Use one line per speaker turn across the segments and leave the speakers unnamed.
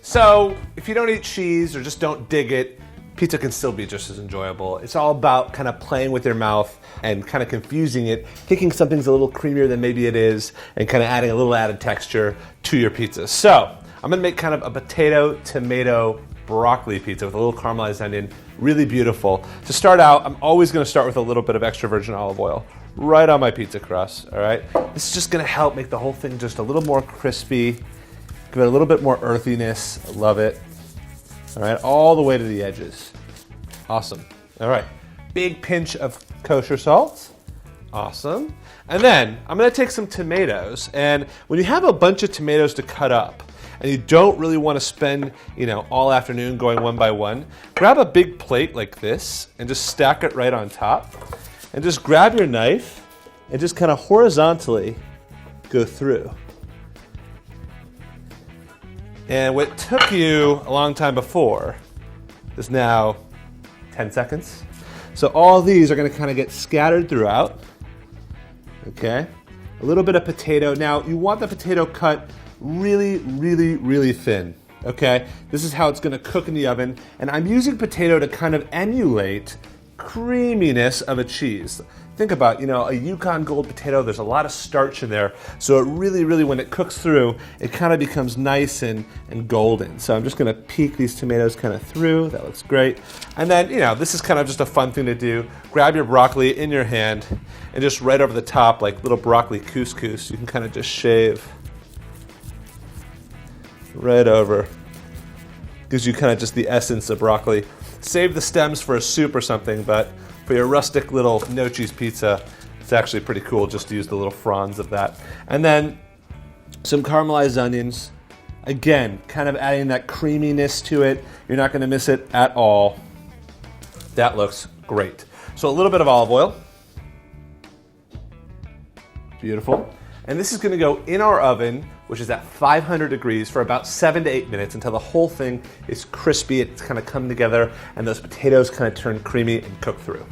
So if you don't eat cheese or just don't dig it, pizza can still be just as enjoyable. It's all about kind of playing with your mouth and kind of confusing it, thinking something's a little creamier than maybe it is, and kind of adding a little added texture to your pizza. So I'm gonna make kind of a potato, tomato, broccoli pizza with a little caramelized onion, really beautiful. To start out, I'm always gonna start with a little bit of extra virgin olive oil right on my pizza crust, all right? This is just gonna help make the whole thing just a little more crispy, give it a little bit more earthiness. I love it. All right, all the way to the edges. Awesome. All right, big pinch of kosher salt. Awesome. And then I'm gonna take some tomatoes, and when you have a bunch of tomatoes to cut up, and you don't really want to spend, all afternoon going one by one, grab a big plate like this and just stack it right on top, and just grab your knife and just kind of horizontally go through. And what took you a long time before is now 10 seconds. So all these are going to kind of get scattered throughout. Okay, a little bit of potato. Now you want the potato cut really, really, really thin. Okay, this is how it's going to cook in the oven. And I'm using potato to kind of emulate creaminess of a cheese. Think about, a Yukon gold potato, there's a lot of starch in there, so it really, really, when it cooks through, it kind of becomes nice and golden. So I'm just gonna peek these tomatoes kind of through, that looks great. And then, this is kind of just a fun thing to do. Grab your broccoli in your hand, and just right over the top, like little broccoli couscous, you can kind of just shave right over. Gives you kind of just the essence of broccoli. Save the stems for a soup or something, but for your rustic little no cheese pizza, it's actually pretty cool just to use the little fronds of that. And then some caramelized onions. Again, kind of adding that creaminess to it. You're not gonna miss it at all. That looks great. So a little bit of olive oil. Beautiful. And this is gonna go in our oven, which is at 500 degrees for about 7 to 8 minutes until the whole thing is crispy, it's kind of come together, and those potatoes kind of turn creamy and cook through.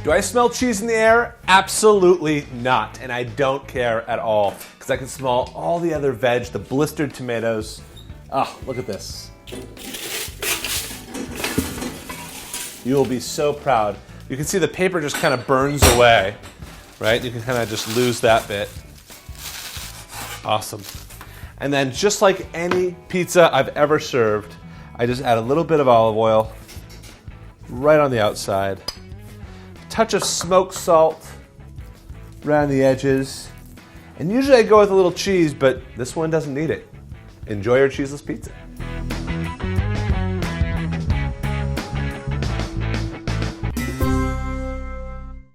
Do I smell cheese in the air? Absolutely not, and I don't care at all, because I can smell all the other veg, the blistered tomatoes. Oh, look at this. You will be so proud. You can see the paper just kind of burns away, right? You can kind of just lose that bit. Awesome. And then just like any pizza I've ever served, I just add a little bit of olive oil right on the outside. Touch of smoked salt around the edges. And usually I go with a little cheese, but this one doesn't need it. Enjoy your cheeseless pizza.